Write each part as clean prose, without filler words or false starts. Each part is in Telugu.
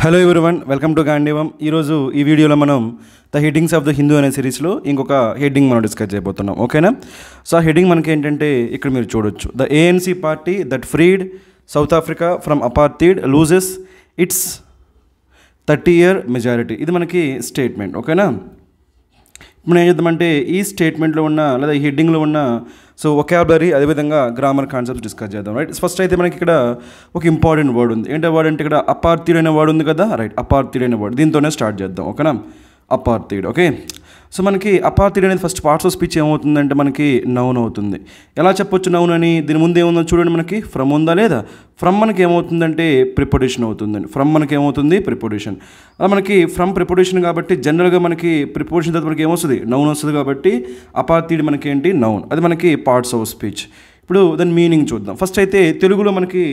హలో ఎవ్రీవన్, వెల్కమ్ టు గాంధీవం. ఈరోజు ఈ వీడియోలో మనం the headings of the Hindu అనే సిరీస్లో ఇంకొక హెడ్డింగ్ మనం డిస్కస్ చేయబోతున్నాం. ఓకేనా? సో ఆ హెడ్డింగ్ మనకి ఏంటంటే ఇక్కడ మీరు చూడొచ్చు, the ANC party that freed South Africa from apartheid loses it's 30-year majority. ఇది మనకి స్టేట్మెంట్. ఓకేనా? ఇప్పుడు ఏం చేద్దామంటే ఈ స్టేట్మెంట్లో ఉన్న లేదా ఈ హెడ్డింగ్లో ఉన్న సో వొకాబులరీ అదేవిధంగా గ్రామర్ కాన్సెప్ట్స్ డిస్కస్ చేద్దాం. రైట్, ఫస్ట్ అయితే మనకి ఇక్కడ ఒక ఇంపార్టెంట్ వర్డ్ ఉంది. ఏంటో వర్డ్ అంటే ఇక్కడ అపార్థైడ్ అనే వర్డ్ ఉంది కదా. రైట్, అపార్థైడ్ అనే వర్డ్, దీంతోనే స్టార్ట్ చేద్దాం. ఓకేనా? అపార్థైడ్. ఓకే, సో మనకి అపార్థైడ్ అనేది ఫస్ట్ పార్ట్స్ ఆఫ్ స్పీచ్ ఏమవుతుందంటే మనకి నౌన్ అవుతుంది. ఎలా చెప్పొచ్చు నౌన్ అని? దీని ముందు ఏముందో చూడండి, మనకి ఫ్రమ్ ఉందా లేదా? ఫ్రమ్ మనకి ఏమవుతుందంటే ప్రిపోజిషన్ అవుతుందండి. ఫ్రమ్ మనకి ఏమవుతుంది? ప్రిపోజిషన్. అలా మనకి ఫ్రమ్ ప్రిపోజిషన్ కాబట్టి జనరల్గా మనకి ప్రిపోజిషన్ తర్వాత మనకి ఏమొస్తుంది? నౌన్ వస్తుంది. కాబట్టి అపార్థైడ్ మనకి ఏంటి? నౌన్. అది మనకి పార్ట్స్ ఆఫ్ స్పీచ్. ఇప్పుడు దాని మీనింగ్ చూద్దాం. ఫస్ట్ అయితే తెలుగులో మనకి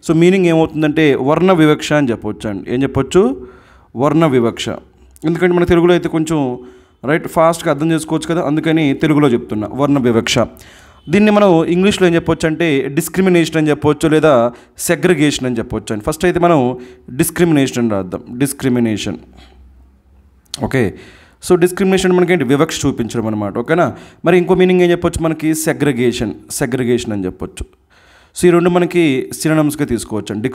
సో మీనింగ్ ఏమవుతుందంటే వర్ణ వివక్ష అని చెప్పొచ్చు అండి. ఏం చెప్పొచ్చు? వర్ణ వివక్ష. ఎందుకంటే మన తెలుగులో అయితే కొంచెం రైట్ ఫాస్ట్గా అర్థం చేసుకోవచ్చు కదా, అందుకని తెలుగులో చెప్తున్నా వర్ణ వివక్ష. దీన్ని మనం ఇంగ్లీష్లో ఏం చెప్పొచ్చు అంటే డిస్క్రిమినేషన్ అని చెప్పొచ్చు, లేదా సెగ్రిగేషన్ అని చెప్పొచ్చు అండి. ఫస్ట్ అయితే మనం డిస్క్రిమినేషన్ అని రాద్దాం. డిస్క్రిమినేషన్. ఓకే, సో డిస్క్రిమినేషన్ మనకి ఏంటి? వివక్ష చూపించడం అనమాట. ఓకేనా? మరి ఇంకో మీనింగ్ ఏం చెప్పొచ్చు మనకి? సెగ్రిగేషన్ అని చెప్పొచ్చు. సో ఈ రెండు మనకి సినోనిమ్స్గా తీసుకోవచ్చు అండి,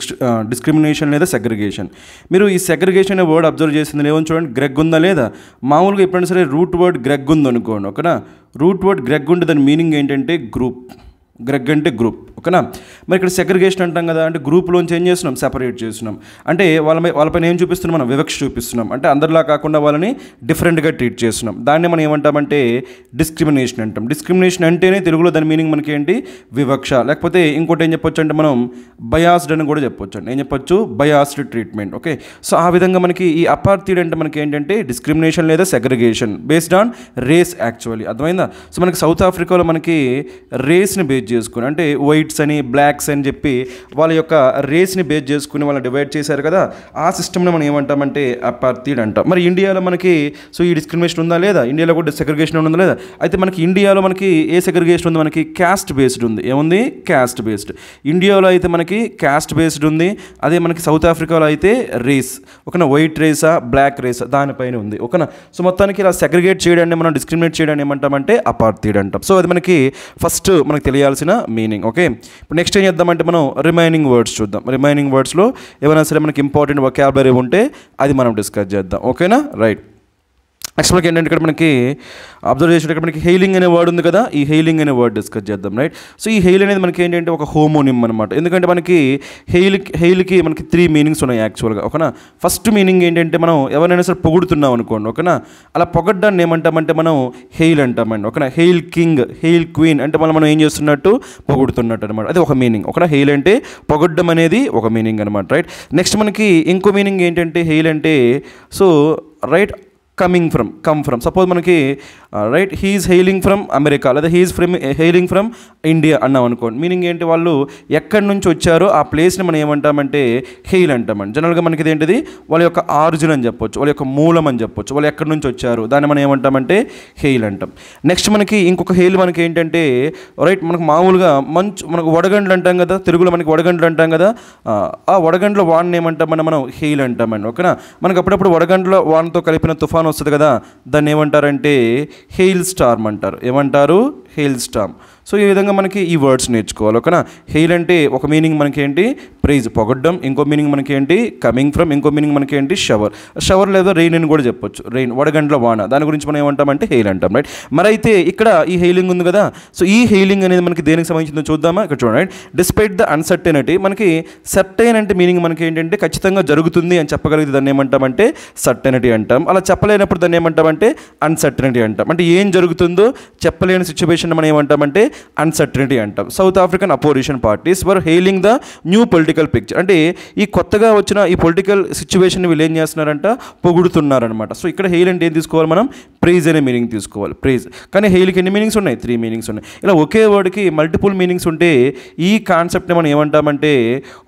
డిస్క్రిమినేషన్ లేదా సెగ్రిగేషన్. మీరు ఈ సెగ్రిగేషన్ అనే వర్డ్ అబ్జర్వ్ చేసింది ఏమో చూడండి, గ్రెగ్ ఉందా లేదా? మామూలుగా ఎప్పుడైనా సరే రూట్ వర్డ్ గ్రెగ్ ఉంది అనుకోండి. ఓకేనా? రూట్ వర్డ్ గ్రెగ్ ఉంటే దాని మీనింగ్ ఏంటంటే గ్రూప్. గ్రెగ్ అంటే గ్రూప్. ఓకేనా? మరి ఇక్కడ సెగ్రిగేషన్ అంటాం కదా, అంటే గ్రూప్లోంచి ఏం చేస్తున్నాం? సెపరేట్ చేస్తున్నాం. అంటే వాళ్ళపైన ఏం చూపిస్తున్నాం? మనం వివక్ష చూపిస్తున్నాం. అంటే అందరిలా కాకుండా వాళ్ళని డిఫరెంట్గా ట్రీట్ చేస్తున్నాం. దాన్ని మనం ఏమంటామంటే డిస్క్రిమినేషన్ అంటాం. డిస్క్రిమినేషన్ అంటేనే తెలుగులో దాని మీనింగ్ మనకి ఏంటి? వివక్ష. లేకపోతే ఇంకోటి ఏం చెప్పొచ్చు అంటే మనం బయాస్డ్ అని కూడా చెప్పొచ్చు అండి. ఏం చెప్పొచ్చు? Biased treatment. ఓకే, సో ఆ విధంగా మనకి ఈ అపార్థైడ్ అంటే మనకి ఏంటంటే డిస్క్రిమినేషన్ లేదా segregation based on race. Actually అర్థమైందా? సో మనకి సౌత్ ఆఫ్రికాలో మనకి రేస్ని బేస్ చేసుకుని, అంటే వైట్స్ అని బ్లాక్స్ అని చెప్పి వాళ్ళ యొక్క రేస్ని బేస్ చేసుకుని వాళ్ళని డివైడ్ చేశారు కదా, ఆ సిస్టమ్ని మనం ఏమంటామంటే అపార్థైడ్ అంటాం. మరి ఇండియాలో మనకి సో ఈ డిస్క్రిమినేషన్ ఉందా లేదా? ఇండియాలో కూడా సెగ్రిగేషన్ ఉందా లేదా? అయితే మనకి ఇండియాలో మనకి ఏ సెగ్రిగేషన్ ఉంది? మనకి క్యాస్ట్ బేస్డ్ ఉంది. ఏముంది? Caste based. ఇండియాలో అయితే మనకి క్యాస్ట్ బేస్డ్ ఉంది. అదే మనకి సౌత్ ఆఫ్రికాలో అయితే రేస్. ఓకేనా? వైట్ రేసా బ్లాక్ రేసా దానిపైన ఉంది. ఓకేనా? సో మొత్తానికి ఇలా సెగ్రిగేట్ చేయడాన్ని మనం డిస్క్రిమినేట్ చేయడాన్ని ఏమంటామంటే అపార్థైడ్ అంటాం. సో అది మనకి ఫస్ట్ మనకు తెలియాల్సిన మీనింగ్. ఓకే, ఇప్పుడు నెక్స్ట్ ఏం చేద్దామంటే మనం రిమైనింగ్ వర్డ్స్ చూద్దాం. రిమైనింగ్ వర్డ్స్లో ఏమైనా సరే మనకి ఇంపార్టెంట్ వొకాబులరీ ఉంటే అది మనం డిస్కస్ చేద్దాం. ఓకేనా? రైట్, నెక్స్ట్ మనకి ఏంటంటే ఇక్కడ మనకి అబ్జర్వ్ చేసినట్టు ఇక్కడ మనకి హెయిలింగ్ అనే వర్డ్ ఉంది కదా, ఈ హెయిలింగ్ అనే వర్డ్ డిస్కస్ చేద్దాం. రైట్, సో ఈ హెయిల్ అనేది మనకి ఏంటంటే ఒక హోమోనిమ్ అనమాట. ఎందుకంటే మనకి హెయిల్కి మనకి 3 మీనింగ్స్ ఉన్నాయి యాక్చువల్గా. ఓకేనా? ఫస్ట్ మీనింగ్ ఏంటంటే మనం ఎవరైనా సరే పొగుడుతున్నాం అనుకోండి. ఓకేనా? అలా పొగడ్డాన్ని ఏమంటామంటే మనం హెయిల్ అంటామండి. ఓకేనా? హెయిల్ కింగ్, హెయిల్ క్వీన్ అంటే మనం ఏం చేస్తున్నట్టు? పొగుడుతున్నట్టు అనమాట. అది ఒక మీనింగ్. ఓకేనా? హెయిల్ అంటే పొగడ్డం అనేది ఒక మీనింగ్ అనమాట. రైట్, నెక్స్ట్ మనకి ఇంకో మీనింగ్ ఏంటంటే హెయిల్ అంటే so right come from. Suppose మనకి right he's hailing from America లేదా హీఈస్ హెయిలింగ్ ఫ్రమ్ ఇండియా అన్నాం అనుకోండి. మీనింగ్ ఏంటి? వాళ్ళు ఎక్కడి నుంచి వచ్చారో ఆ ప్లేస్ని మనం ఏమంటామంటే హెయిల్ అంటామండి. జనరల్గా మనకి ఇదేంటిది? వాళ్ళ యొక్క ఆరిజిన్ అని చెప్పొచ్చు, వాళ్ళ యొక్క మూలం అని చెప్పొచ్చు. వాళ్ళు ఎక్కడి నుంచి వచ్చారు దాన్ని మనం ఏమంటామంటే హెయిల్ అంటాం. నెక్స్ట్ మనకి ఇంకొక హెయిల్ మనకి ఏంటంటే రైట్ మనకు మామూలుగా మనకు వడగండ్లు అంటాం కదా, తెలుగులో మనకి వడగండ్లు అంటాం కదా, ఆ వడగండ్ల వాడిని ఏమంటామని మనం హెయిల్ అంటామండి. ఓకేనా? మనకు అప్పుడప్పుడు వడగండ్ల వానతో కలిపిన తుఫాన్ వస్తుంది కదా, దాన్ని ఏమంటారంటే హెయిల్ స్టార్మ్ అంటారు. ఏమంటారు? Hail Storm. సో ఈ విధంగా మనకి ఈ వర్డ్స్ నేర్చుకోవాలి. ఓకేనా? హెయిల్ అంటే ఒక మీనింగ్ మనకి ఏంటి? ప్రైజ్, పొగడ్డం. ఇంకో మీనింగ్ మనకి ఏంటి? Coming from. ఇంకో మీనింగ్ మనకి ఏంటి? షవర్ లేదా రెయిన్ అని కూడా చెప్పొచ్చు. రెయిన్, వడగండ్ల వాన, దాని గురించి మనం ఏమంటామంటే హెయిల్ అంటాం. రైట్, మరి అయితే ఇక్కడ ఈ హెయిలింగ్ ఉంది కదా, సో ఈ హెయిలింగ్ అనేది మనకి దేనికి సంబంధించిందో చూద్దామా? ఇక్కడ చూడండి, డిస్పైట్ ద అన్సర్టెనిటీ. మనకి సర్టైన్ అంటే మీనింగ్ మనకి ఏంటంటే ఖచ్చితంగా జరుగుతుంది అని చెప్పగలిగితే దాన్ని ఏమంటామంటే సర్టెనిటీ అంటాం. అలా చెప్పలేనప్పుడు దాన్ని ఏమంటామంటే అన్సర్టెనిటీ అంటాం. అంటే ఏం జరుగుతుందో చెప్పలేని సిచ్యువేషన్ మనం ఏమంటామంటే అన్సర్టనిటీ అంటాం. South African opposition parties were hailing the new political picture. అంటే ఈ కొత్తగా వచ్చిన ఈ పొలిటికల్ సిచ్యువేషన్ వీళ్ళు ఏం చేస్తున్నారంట? పొగుడుతున్నారనమాట. సో ఇక్కడ హెయిల్ అంటే ఏం తీసుకోవాలి మనం? ప్రైజ్ అనే మీనింగ్ తీసుకోవాలి, ప్రైజ్. కానీ హెయిల్కి ఎన్ని మీనింగ్స్ ఉన్నాయి? 3 మీనింగ్స్ ఉన్నాయి. ఇలా ఒకే వర్డ్కి మల్టిపుల్ మీనింగ్స్ ఉంటే ఈ కాన్సెప్ట్ని మనం ఏమంటామంటే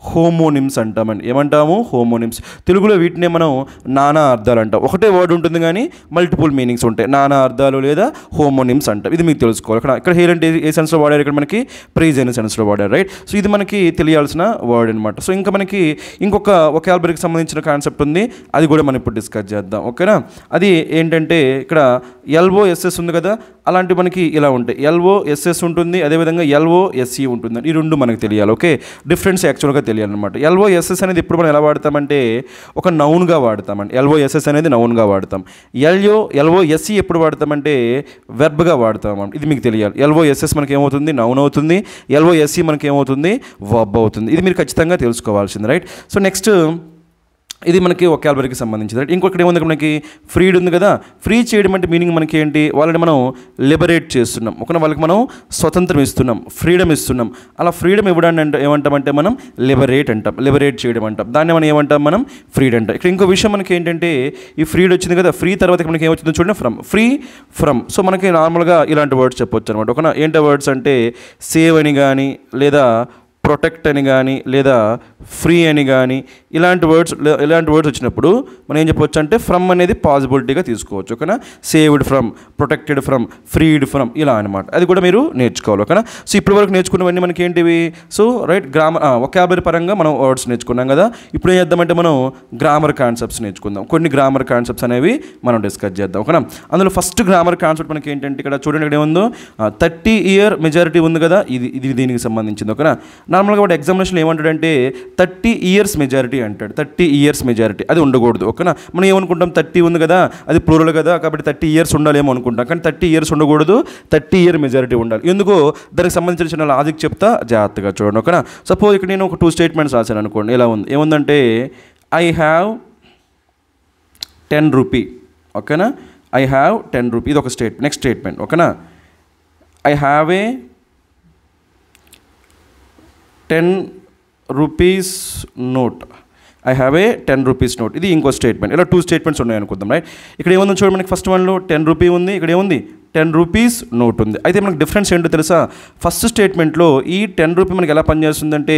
హోమోనిమ్స్ అంటామండి. ఏమంటాము? హోమోనిమ్స్. తెలుగులో వీటినే మనం నానా అర్థాలు అంటాం. ఒకటే వర్డ్ ఉంటుంది కానీ మల్టిపుల్ మీనింగ్స్ ఉంటాయి, నానా అర్థాలు లేదా హోమోనిమ్స్ అంటాం. ఇది మీకు తెలుసుకోవాలి. ఇక్కడ హెయిల్ అంటే ఏ సెన్స్లో వాడారు? ఇక్కడ మనకి ప్రైజ్ అనే సెన్స్లో వాడారు, రైట్? సో ఇది మనకి తెలియాల్సిన వర్డ్ అనమాట. సో ఇంకా మనకి ఇంకొక వొకాబులరీకి సంబంధించిన కాన్సెప్ట్ ఉంది, అది కూడా మనం ఇప్పుడు డిస్కస్ చేద్దాం, ఓకేనా? అది ఏంటంటే ఇక్కడ LOSS ఉంది కదా, అలాంటి మనకి ఇలా ఉంటాయి. LOSS ఉంటుంది, అదేవిధంగా LOSE ఉంటుంది. ఈ రెండు మనకు తెలియాలి, ఓకే? డిఫరెన్స్ యాక్చువల్గా తెలియాలన్నమాట. LOSS అనేది ఇప్పుడు మనం ఎలా వాడతామంటే ఒక నౌన్గా వాడతామండి. LOSS అనేది నౌన్గా వాడతాం. LOSE ఎప్పుడు వాడతామంటే వెర్బ్గా వాడతామండి. ఇది మీకు తెలియాలి. LOSS మనకి ఏమవుతుంది? నౌన్ అవుతుంది. LOSE మనకి ఏమవుతుంది? వర్బ్ అవుతుంది. ఇది మీరు ఖచ్చితంగా తెలుసుకోవాల్సింది, రైట్? సో నెక్స్ట్ ఇది మనకి వొకాబులరీకి సంబంధించింది, రైట్? ఇంకొకటి ఏముంది? మనకి ఫ్రీడ్ ఉంది కదా, ఫ్రీ చేయడం అంటే మీనింగ్ మనకి ఏంటి? వాళ్ళని మనం లిబరేట్ చేస్తున్నాం, ఒక వాళ్ళకి మనం స్వతంత్రం ఇస్తున్నాం, ఫ్రీడమ్ ఇస్తున్నాం. అలా ఫ్రీడమ్ ఇవ్వడాన్ని ఏమంటామంటే మనం లిబరేట్ అంటాం, లిబరేట్ చేయడం అంటాం. దాన్ని మనం ఏమంటాం? మనం ఫ్రీడ్ అంటాం. ఇక్కడ ఇంకో విషయం మనకి ఏంటంటే ఈ ఫ్రీడ్ వచ్చింది కదా, ఫ్రీ తర్వాత మనకి ఏమొచ్చిందో చూడండి, ఫ్రమ్, ఫ్రీ ఫ్రమ్. సో మనకి నార్మల్గా ఇలాంటి వర్డ్స్ చెప్పొచ్చు అనమాట. ఒక ఏంటి వర్డ్స్ అంటే సేవ్ అని కానీ, లేదా ప్రొటెక్ట్ అని కానీ, లేదా ఫ్రీ అని కానీ, ఇలాంటి వర్డ్స్ వచ్చినప్పుడు మనం ఏం చెప్పవచ్చు అంటే ఫ్రమ్ అనేది పాసిబిలిటీగా తీసుకోవచ్చు, ఓకేనా? Saved from, protected from, ఫ్రీడ్ from, ఇలా అనమాట. అది కూడా మీరు నేర్చుకోవాలి, ఓకేనా? సో ఇప్పటి వరకు నేర్చుకున్నవన్నీ మనకి ఏంటివి? సో రైట్, గ్రామర్ వొకాబులరీ పరంగా మనం వర్డ్స్ నేర్చుకున్నాం కదా. ఇప్పుడు ఏం చేద్దామంటే మనం గ్రామర్ కాన్సెప్ట్స్ నేర్చుకుందాం. కొన్ని గ్రామర్ కాన్సెప్ట్స్ అనేవి మనం డిస్కస్ చేద్దాం, ఓకేనా? అందులో ఫస్ట్ గ్రామర్ కాన్సెప్ట్ మనకి ఏంటంటే ఇక్కడ చూడండి, ఇక్కడ ఏముందో 30 ఇయర్ మెజారిటీ ఉంది కదా, ఇది దీనికి సంబంధించింది, ఓకేనా? నార్మల్గా వాడు ఎగ్జామినేషన్ ఏమంటాడంటే 30 ఇయర్స్ మెజారిటీ అంటాడు. 30 ఇయర్స్ మెజారిటీ అది ఉండకూడదు, ఓకేనా? మనం ఏమనుకుంటాం? 30 ఉంది కదా, అది ప్లూరల్ కదా, కాబట్టి 30 ఇయర్స్ ఉండాలేమో అనుకుంటాం. కానీ 30 ఇయర్స్ ఉండకూడదు, 30 ఇయర్ మెజారిటీ ఉండాలి. ఎందుకో దానికి సంబంధించిన చిన్న లాజిక్ చెప్తా, జాగ్రత్తగా చూడండి, ఓకేనా? సపోజ్ ఇక్కడ నేను ఒక 2 స్టేట్మెంట్స్ రాశాను అనుకోండి. ఎలా ఉంది? ఏముందంటే ఐ హ్యావ్ 10 రూపీ, ఓకేనా? ఐ హ్యావ్ 10 రూపీ, ఇది ఒక స్టేట్మెంట్. నెక్స్ట్ స్టేట్మెంట్, ఓకేనా? I have a 10 rupees note. I have a 10 rupees note. ఇది ఇంకో స్టేట్మెంట్. ఇలా 2 స్టేట్మెంట్స్ ఉన్నాయి అనుకుందాం, రైట్? ఇక్కడ ఏముంది చూడండి, మనకి ఫస్ట్ వన్లో 10 రూపీ ఉంది, ఇక్కడ ఏముంది? 10 రూపీస్ నోట్ ఉంది. అయితే మనకు డిఫరెన్స్ ఏంటో తెలుసా? ఫస్ట్ స్టేట్మెంట్లో ఈ 10 రూపీ మనకి ఎలా పనిచేస్తుందంటే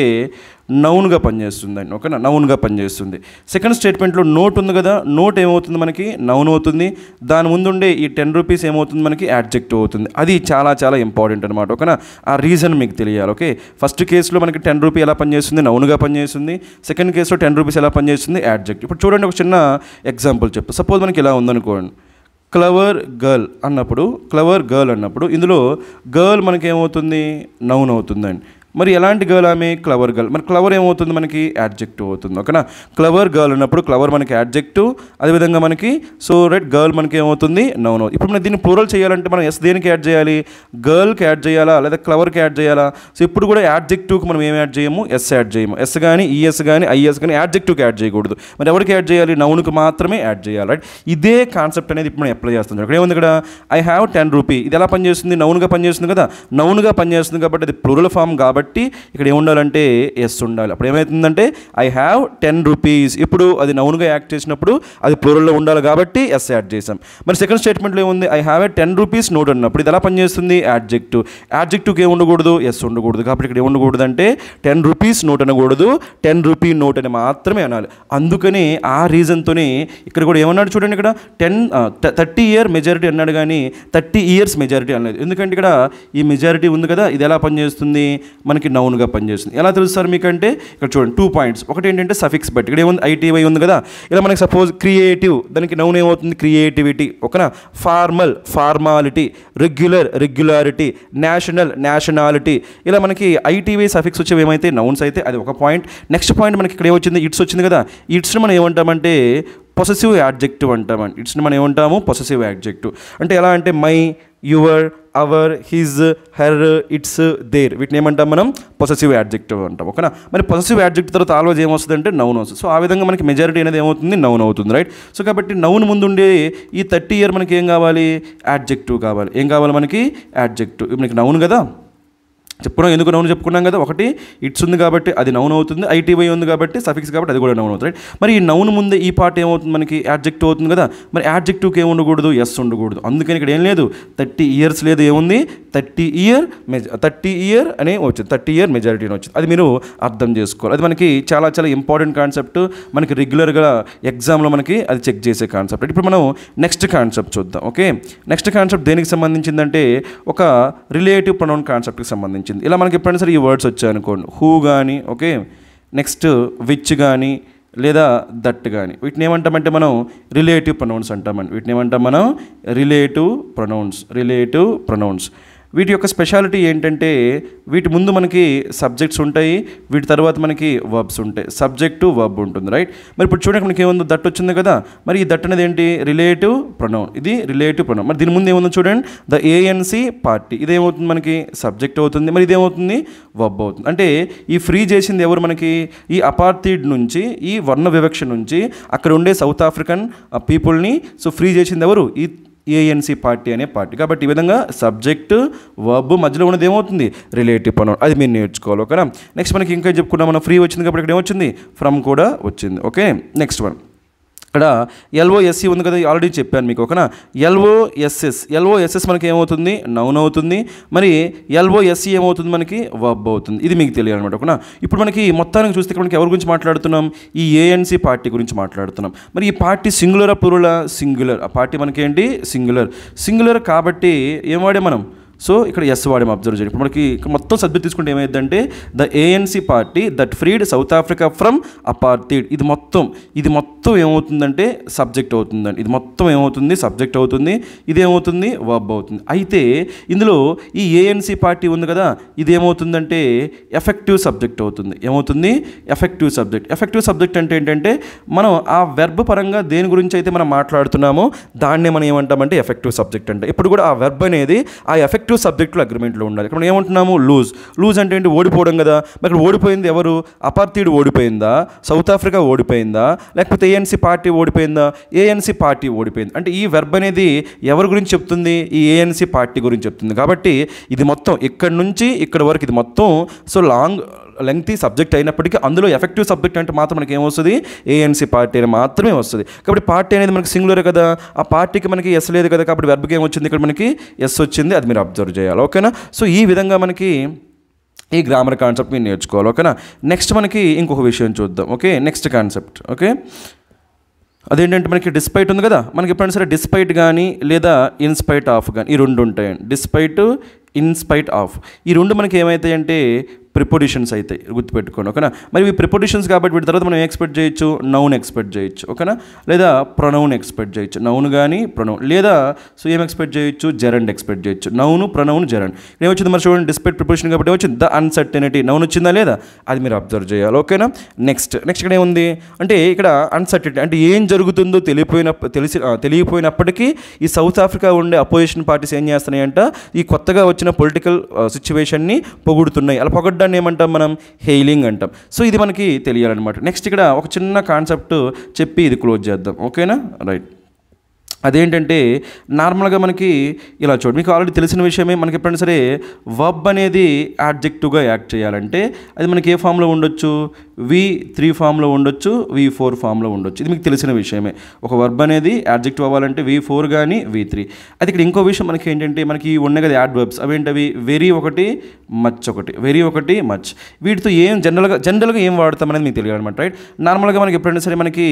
నౌన్గా పనిచేస్తుందండి, ఓకేనా? నౌన్గా పనిచేస్తుంది. సెకండ్ స్టేట్మెంట్లో నోట్ ఉంది కదా, నోట్ ఏమవుతుంది? మనకి నౌన్ అవుతుంది. దాని ముందుండే ఈ 10 రూపీస్ ఏమవుతుంది? మనకి యాడ్జెక్టివ్ అవుతుంది. అది చాలా చాలా ఇంపార్టెంట్ అనమాట, ఓకేనా? ఆ రీజన్ మీకు తెలియాలి, ఓకే? ఫస్ట్ కేసులో మనకి 10 రూపీ ఎలా పనిచేస్తుంది? నౌన్గా పనిచేస్తుంది. సెకండ్ కేసులో 10 రూపీస్ ఎలా పనిచేస్తుంది? యాడ్జెక్టివ్. ఇప్పుడు చూడండి, ఒక చిన్న ఎగ్జాంపుల్ చెప్తా. సపోజ్ మనకి ఇలా ఉందనుకోండి, క్లవర్ గర్ల్ అన్నప్పుడు ఇందులో గర్ల్ మనకి ఏమవుతుంది? నౌన్ అవుతుందండి. మరి ఎలాంటి గర్ల్ ఆమె? Clever girl. మరి క్లవర్ ఏమవుతుంది? మనకి యాడ్జెక్టివ్ అవుతుంది, ఓకేనా? క్లవర్ గర్ల్ అన్నప్పుడు క్లవర్ మనకి యాడ్జెక్టివ్, అదేవిధంగా మనకి సో రైట్ గర్ల్ మనకి ఏమవుతుంది? నౌన్ అవుతుంది. ఇప్పుడు మనం దీన్ని ప్లూరల్ చేయాలంటే మనం ఎస్ దేనికి యాడ్ చేయాలి? గర్ల్కి యాడ్ చేయాలా లేదా క్లవర్కి యాడ్ చేయాలా? సో ఇప్పుడు కూడా యాడ్జెక్టివ్కి మనం ఏం యాడ్ చేయము? ఎస్ యాడ్ చేయము. ఎస్ కానీ ఈఎస్ కానీ ఐఎస్ కానీ యాడ్జెక్టివ్కి యాడ్ చేయకూడదు. మరి ఎవరికి యాడ్ చేయాలి? నౌన్కి మాత్రమే యాడ్ చేయాలి, రైట్? ఇదే కాన్సెప్ట్ అనేది ఇప్పుడు మనం అప్లై చేస్తాం. ఇక్కడ ఏముంది? ఇక్కడ ఐ హ్యావ్ 10 రూపీ. ఇది ఎలా పనిచేస్తుంది? నౌన్గా పనిచేస్తుంది కదా, నౌన్గా పనిచేస్తుంది కాబట్టి అది ప్లూరల్ ఫామ్ కాబట్టి ఇక్కడ ఏముండాలంటే ఎస్ ఉండాలి. అప్పుడు ఏమవుతుందంటే ఐ హ్యావ్ 10 రూపీస్. ఇప్పుడు అది నౌన్గా యాక్ట్ చేసినప్పుడు అది ప్లూరల్లో ఉండాలి కాబట్టి ఎస్ యాడ్ చేసాం. మరి సెకండ్ స్టేట్మెంట్లో ఏముంది? I have a 10 rupees note అన్నప్పుడు ఇది ఎలా పనిచేస్తుంది? యాడ్జెక్టివ్. యాడ్జెక్టివ్కి ఏమి ఉండకూడదు? ఎస్ ఉండకూడదు. కాబట్టి ఇక్కడ ఏముండకూడదు అంటే 10 రూపీస్ నోట్ అనకూడదు, 10 రూపీ నోట్ అని మాత్రమే అనాలి. అందుకని ఆ రీజన్తోనే ఇక్కడ కూడా ఏమన్నాడు చూడండి, ఇక్కడ 30 ఇయర్ మెజారిటీ అన్నాడు కానీ 30 ఇయర్స్ మెజారిటీ అనలేదు. ఎందుకంటే ఇక్కడ ఈ మెజారిటీ ఉంది కదా, ఇది ఎలా పనిచేస్తుంది? మనకి నౌన్గా పనిచేస్తుంది. ఎలా తెలుస్తారు మీకంటే ఇక్కడ చూడండి 2 పాయింట్స్. ఒకటి ఏంటంటే సఫిక్స్ బట్టి, ఇక్కడ ఏముంది? ఐటీవై ఉంది కదా. ఇలా మనకి సపోజ్ క్రియేటివ్, దానికి నౌన్ ఏమవుతుంది? క్రియేటివిటీ, ఓకేనా? Formal, formality, regular, regularity, national, nationality, ఇలా మనకి ఐటీవై సఫిక్స్ వచ్చేవి ఏమైతే నౌన్స్ అయితే అది ఒక పాయింట్. నెక్స్ట్ పాయింట్ మనకి ఇక్కడ ఏమొచ్చింది? ఇట్స్ వచ్చింది కదా. ఇట్స్ని మనం ఏమంటామంటే పొసెసివ్ యాడ్జెక్టివ్ అంటామండి. ఇట్స్ని మనం ఏమంటాము? Possessive adjective. అంటే ఎలా అంటే my, your, our, his, her, its, their, వీటిని ఏమంటాం మనం? పొసెసివ్ యాడ్జెక్టివ్ అంటాం, ఓకేనా? మరి పొసెసివ్ యాడ్జెక్టివ్ తర్వాత ఆల్వేజ్ ఏమొస్తుంది అంటే నౌన్ వస్తుంది. సో ఆ విధంగా మనకి మెజారిటీ అనేది ఏమవుతుంది? నౌన్ అవుతుంది, రైట్? సో కాబట్టి నౌన్ ముందు ఉండే ఈ 30 ఇయర్ మనకి ఏం కావాలి? యాడ్జెక్టివ్ కావాలి. ఏం కావాలి మనకి? యాడ్జెక్టివ్. మనకి నౌన్ కదా, చెప్పుకున్నాం, ఎందుకు నౌన్ చెప్పుకున్నాం కదా, ఒకటి ఇట్స్ ఉంది కాబట్టి అది నౌన్ అవుతుంది, ఐటీవై ఉంది కాబట్టి సఫిక్స్ కాబట్టి అది కూడా నౌన్ అవుతుంది. మరి ఈ నౌన్ ముందే ఈ పార్ట్ ఏమవుతుంది, మనకి యాడ్జెక్టివ్ అవుతుంది కదా. మరి యాడ్జెక్టివ్కి ఏమి ఉండకూడదు, ఎస్ ఉండకూడదు. అందుకని ఇక్కడ ఏం లేదు, 30 years లేదు, ఏముంది 30 year అనే వచ్చింది, 30 year మెజారిటీ అని వచ్చింది. అది మీరు అర్థం చేసుకోవాలి. అది మనకి చాలా చాలా ఇంపార్టెంట్ కాన్సెప్ట్, మనకి రెగ్యులర్గా ఎగ్జామ్లో మనకి అది చెక్ చేసే కాన్సెప్ట్. ఇప్పుడు మనం నెక్స్ట్ కాన్సెప్ట్ చూద్దాం. ఓకే, నెక్స్ట్ కాన్సెప్ట్ దేనికి సంబంధించిందంటే ఒక రిలేటివ్ ప్రొనౌన్ కాన్సెప్ట్కి సంబంధించింది. ఇలా మనకి ఎప్పుడైనా సరే ఈ వర్డ్స్ వచ్చాయనుకోండి, హూ కానీ, ఓకే, నెక్స్ట్ విచ్ కానీ లేదా దట్ కానీ, వీటిని ఏమంటామంటే మనం రిలేటివ్ ప్రొనౌన్స్ అంటామండి. వీటిని ఏమంటాం మనం, రిలేటివ్ ప్రొనౌన్స్. వీటి యొక్క స్పెషాలిటీ ఏంటంటే వీటి ముందు మనకి సబ్జెక్ట్స్ ఉంటాయి, వీటి తర్వాత మనకి వర్బ్స్ ఉంటాయి, సబ్జెక్టు వర్బ్ ఉంటుంది, రైట్. మరి ఇప్పుడు చూడండి మనకి ఏముందో, దట్ వచ్చింది కదా. మరి ఈ దట్ అనేది ఏంటి, రిలేటివ్ ప్రొనౌన్. ఇది రిలేటివ్ ప్రొనౌన్. మరి దీని ముందు ఏముందో చూడండి, ద ANC పార్టీ, ఇదేమవుతుంది మనకి సబ్జెక్ట్ అవుతుంది, మరి ఇదేమవుతుంది వర్బ్ అవుతుంది. అంటే ఈ ఫ్రీ చేసింది ఎవరు, మనకి ఈ అపార్థిడ్ నుంచి, ఈ వర్ణ వివక్ష నుంచి అక్కడ ఉండే సౌత్ ఆఫ్రికన్ పీపుల్ని సో ఫ్రీ చేసింది ఎవరు, ఈ ANC పార్టీ అనే పార్టీ. కాబట్టి ఈ విధంగా సబ్జెక్ట్ వర్బ్ మధ్యలో ఉన్నది ఏమవుతుంది, రిలేటివ్ ప్రొనౌన్. అది మీరు నేర్చుకోవాలి. ఓకేనా. నెక్స్ట్ మనకి ఇంకా చెప్పుకున్నాం మనం, ఫ్రీ వచ్చింది కాబట్టి ఇక్కడ ఏమొచ్చింది, ఫ్రమ్ కూడా వచ్చింది. ఓకే, నెక్స్ట్ వన్ ఇక్కడ LOSE ఉంది కదా, ఆల్రెడీ చెప్పాను మీకు. ఓకేనా. LOSS మనకి ఏమవుతుంది, నౌన్ అవుతుంది. మరి LOSE ఏమవుతుంది, మనకి వర్బ్ అవుతుంది. ఇది మీకు తెలియాలన్నమాట. ఓకేనా. ఇప్పుడు మనకి మొత్తానికి చూస్తే మనకి ఎవరి గురించి మాట్లాడుతున్నాం, ఈ ANC పార్టీ గురించి మాట్లాడుతున్నాం. మరి ఈ పార్టీ సింగులరా ప్లూరలా, సింగులర్. ఆ పార్టీ మనకి ఏంటి, సింగులర్ కాబట్టి ఏం వాడే మనం, సో ఇక్కడ ఎస్ వాడేమో అబ్జర్వ్ చేయండి. ఇప్పుడు మనకి మొత్తం సబ్జెక్ట్ తీసుకుంటే ఏమైందంటే the ANC party that freed South Africa from apartheid. ఇది మొత్తం ఏమవుతుందంటే సబ్జెక్ట్ అవుతుందండి. ఇది మొత్తం ఏమవుతుంది, సబ్జెక్ట్ అవుతుంది. ఇదేమవుతుంది, వర్బ్ అవుతుంది. అయితే ఇందులో ఈ ANC పార్టీ ఉంది కదా, ఇది ఏమవుతుందంటే ఎఫెక్టివ్ సబ్జెక్ట్ అవుతుంది. ఏమవుతుంది, ఎఫెక్టివ్ సబ్జెక్ట్ అంటే ఏంటంటే మనం ఆ వెర్బ్ పరంగా దేని గురించి అయితే మనం మాట్లాడుతున్నామో దాన్నే మనం ఏమంటామంటే ఎఫెక్టివ్ సబ్జెక్ట్ అంటే. ఇప్పుడు కూడా ఆ వెర్బ్ అనేది ఆ ఎఫెక్టివ్ సబ్జెక్టులో అగ్రిమెంట్లో ఉండాలి. ఇక్కడ మనం ఏమంటున్నాము, లూజ్ అంటే ఏంటి, ఓడిపోవడం కదా. మరి ఇక్కడ ఓడిపోయింది ఎవరు, అపార్థిడ్ ఓడిపోయిందా, సౌత్ ఆఫ్రికా ఓడిపోయిందా, లేకపోతే ANC పార్టీ ఓడిపోయిందా, ANC పార్టీ ఓడిపోయింది. అంటే ఈ వెర్బ్ అనేది ఎవరి గురించి చెప్తుంది, ఈ ANC పార్టీ గురించి చెప్తుంది. కాబట్టి ఇది మొత్తం ఇక్కడి నుంచి ఇక్కడ వరకు ఇది మొత్తం సో లెంగ్తీ సబ్జెక్ట్ అయినప్పటికీ అందులో ఎఫెక్టివ్ సబ్జెక్ట్ అంటే మాత్రం మనకి ఏమొస్తుంది, ANC పార్టీ అని మాత్రమే వస్తుంది. కాబట్టి పార్టీ అనేది మనకి సింగులర్ కదా, ఆ పార్టీకి మనకి ఎస్ లేదు కదా, కాబట్టి వెర్బ్కి ఏమొచ్చింది, ఇక్కడ మనకి ఎస్ వచ్చింది. అది మీరు అబ్జర్వ్ చేయాలి. ఓకేనా. సో ఈ విధంగా మనకి ఈ గ్రామర్ కాన్సెప్ట్ మీరు నేర్చుకోవాలి. ఓకేనా. నెక్స్ట్ మనకి ఇంకొక విషయం చూద్దాం. Okay, next concept. ఓకే, అదేంటంటే మనకి డిస్పైట్ ఉంది కదా, మనకి ఎప్పుడైనా సరే డిస్పైట్ కానీ లేదా ఇన్స్పైట్ ఆఫ్ కానీ ఈ రెండు ఉంటాయండి. డిస్పైట్, ఇన్స్పైట్ ఆఫ్, ఈ రెండు మనకి ఏమవుతాయంటే ప్రిపోజిషన్స్ అవుతాయి, గుర్తుపెట్టుకోండి. ఓకేనా. మరి ఇవి ప్రిపోజిషన్స్ కాబట్టి వీటి తర్వాత మనం ఎక్స్పెక్ట్ చేయొచ్చు, నౌన్ ఎక్స్పెక్ట్ చేయొచ్చు. ఓకేనా. లేదా ప్రొనౌన్ ఎక్స్పెక్ట్ చేయొచ్చు, నౌన్ కానీ ప్రొనౌన్, లేదా సో ఏం ఎక్స్పెక్ట్ చేయొచ్చు, జెరండ్ ఎక్స్పెక్ట్ చేయొచ్చు. Noun, pronoun, gerund. ఏమొచ్చింది మరి చూడండి, డిస్పైట్ ప్రిపోజిషన్ కాబట్టి ఏమొచ్చింది, ద అన్సర్టెనిటీ. నౌన్ వచ్చిందా లేదా, అది మీరు అబ్జర్వ్ చేయాలి. ఓకేనా. నెక్స్ట్ ఇక్కడ ఏముంది అంటే ఇక్కడ అన్సర్టెనిటీ అంటే ఏం జరుగుతుందో తెలియపోయినప్పటికీ ఈ సౌత్ ఆఫ్రికా ఉండే అపోజిషన్ పార్టీస్ ఏం చేస్తున్నాయంట, ఈ కొత్తగా వచ్చిన పొలిటికల్ సిచ్యువేషన్ని పొగుడుతున్నాయి. అలా పొగడ్డాన్ని ఏమంటాం మనం, హెయిలింగ్ అంటాం. సో ఇది మనకి తెలియాలన్నమాట. నెక్స్ట్ ఇక్కడ ఒక చిన్న కాన్సెప్ట్ చెప్పి ఇది క్లోజ్ చేద్దాం. ఓకేనా, రైట్. అదేంటంటే నార్మల్గా మనకి ఇలా చూడండి, మీకు ఆల్రెడీ తెలిసిన విషయమే. మనకి ఎప్పుడైనా సరే వర్బ్ అనేది యాడ్జెక్టివ్గా యాక్ట్ చేయాలంటే అది మనకి ఏ ఫామ్లో ఉండొచ్చు, V3 ఫామ్లో ఉండొచ్చు, V4 ఫామ్లో ఉండొచ్చు. ఇది మీకు తెలిసిన విషయమే. ఒక వర్బ్ అనేది యాడ్జెక్టివ్ అవ్వాలంటే V4 కానీ V3. అది ఇక్కడ ఇంకో విషయం మనకి ఏంటంటే మనకి ఉన్నాయి కదా యాడ్ వర్బ్స్, అవేంటవి వెరీ ఒకటి, మచ్. వీటితో ఏం జనరల్గా ఏం వాడతాం అనేది మీకు తెలియాలి అనమాట, రైట్. నార్మల్గా మనకి ఎప్పుడైనా సరే మనకి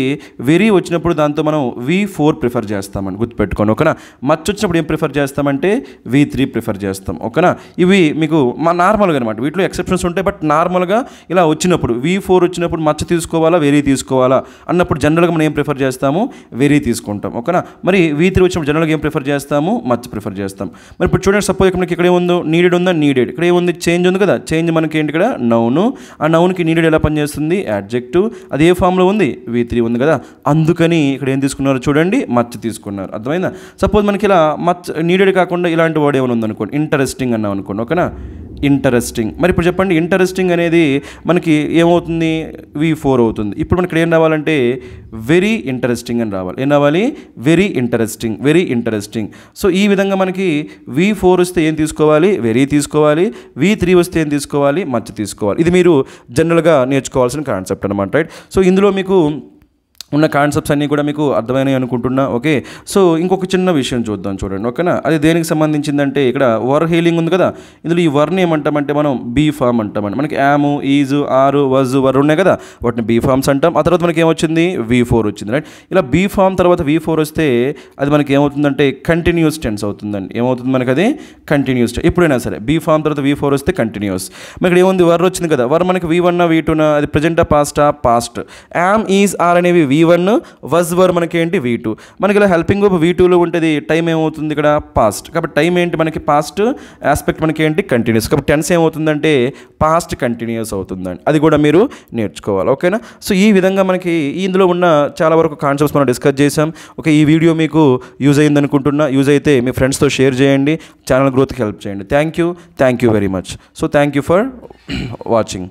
వెరీ వచ్చినప్పుడు దాంతో మనం V4 ప్రిఫర్ చేస్తామని గుర్తుపెట్టుకోండి. ఓకేనా. మచ్ వచ్చినప్పుడు ఏం ప్రిఫర్ చేస్తామంటే V3 ప్రిఫర్ చేస్తాం. ఓకేనా. ఇవి మీకు నార్మల్గా అనమాట, వీటిలో ఎక్సెప్షన్స్ ఉంటాయి. బట్ నార్మల్గా ఇలా వచ్చినప్పుడు V4 వచ్చినప్పుడు మచ్ తీసుకోవాలా, వెరీ తీసుకోవాలా అన్నప్పుడు జనరల్గా మనం ఏం ప్రిఫర్ చేస్తాము, వెరీ తీసుకుంటాం. ఓకేనా. మరి V3 వచ్చినప్పుడు జనరల్గా ఏం ప్రిఫర్ చేస్తాము, మచ్ ప్రిఫర్ చేస్తాం. మరి ఇప్పుడు చూడండి, సపోజ్ మనకి ఇక్కడ ఏముందో, నీడెడ్ ఉందా, నీడెడ్. ఇక్కడ ఏముంది, చేంజ్ ఉంది కదా, చేంజ్ మనకి ఏంటి ఇక్కడ నౌను. ఆ నౌన్కి నీడెడ్ ఎలా పనిచేస్తుంది, యాడ్జెక్టివ్. అది ఏ ఫామ్లో ఉంది, V3 ఉంది కదా. అందుకని ఇక్కడ ఏం తీసుకున్నారు చూడండి, మచ్ తీసుకున్నారు. అర్థమైందా. సపోజ్ మనకి ఇలా మచ్ నీడెడ్ కాకుండా ఇలాంటి వర్డ్ ఏమైనా ఉందనుకోండి, ఇంట్రెస్టింగ్ అన్నాం అనుకోండి. ఓకేనా. ఇంటరెస్టింగ్. మరి ఇప్పుడు చెప్పండి, ఇంటరెస్టింగ్ అనేది మనకి ఏమవుతుంది, V4 అవుతుంది. ఇప్పుడు మనకి ఏం రావాలంటే వెరీ ఇంట్రెస్టింగ్ అని రావాలి. ఏం రావాలి, very interesting, very interesting. So ఈ విధంగా మనకి V4 వస్తే ఏం తీసుకోవాలి, వెరీ తీసుకోవాలి. V3 వస్తే ఏం తీసుకోవాలి, మచ్ తీసుకోవాలి. ఇది మీరు జనరల్గా నేర్చుకోవాల్సిన కాన్సెప్ట్ అనమాట, రైట్? సో ఇందులో మీకు ఉన్న కాన్సెప్ట్స్ అన్నీ కూడా మీకు అర్థమైనాయి అనుకుంటున్నా. ఓకే, సో ఇంకొక చిన్న విషయం చూద్దాం, చూడండి. ఓకేనా, అది దేనికి సంబంధించిందంటే ఇక్కడ వర్ హెయిలింగ్ ఉంది కదా, ఇందులో ఈ వర్ని ఏమంటామంటే మనం బీ ఫామ్ అంటామండి. మనకి యాము, ఈజు, ఆరు, వజ్, వర్ ఉన్నాయి కదా, వాటిని బీ ఫామ్స్ అంటాం. ఆ తర్వాత మనకి ఏమొచ్చింది, V4 వచ్చింది, రైట్? ఇలా బీ ఫామ్ తర్వాత V4 వస్తే అది మనకి ఏమవుతుందంటే కంటిన్యూస్ టెన్స్ అవుతుందండి. ఏమవుతుంది మనకి, అది కంటిన్యూస్. ఎప్పుడైనా సరే బీ ఫామ్ తర్వాత V4 వస్తే కంటిన్యూస్. మనకి ఏముంది, వర్ వచ్చింది కదా, వర్ మనకి V1 V2, అది ప్రజెంటా పాస్టా, పాస్ట్. యామ్, ఈజ్, ఆర్ అనేవి V1, వజ్, వర్ మనకి ఏంటి V2. మనకి ఇలా హెల్పింగ్ వర్బ్ V2లో ఉంటుంది. టైం ఏమవుతుంది ఇక్కడ, పాస్ట్. కాబట్టి టైం ఏంటి మనకి, పాస్ట్ ఆస్పెక్ట్ మనకి ఏంటి, కంటిన్యూస్. కాబట్టి టెన్స్ ఏమవుతుందంటే పాస్ట్ కంటిన్యూస్ అవుతుందండి. అది కూడా మీరు నేర్చుకోవాలి. ఓకేనా, సో ఈ విధంగా మనకి ఇందులో ఉన్న చాలా వరకు కాన్సెప్ట్స్ మనం డిస్కస్ చేసాం. ఓకే, ఈ వీడియో మీకు యూజ్ అయింది అనుకుంటున్నా. యూజ్ అయితే మీ ఫ్రెండ్స్తో షేర్ చేయండి, ఛానల్ గ్రోత్కి హెల్ప్ చేయండి. Thank you very much. So thank you for watching.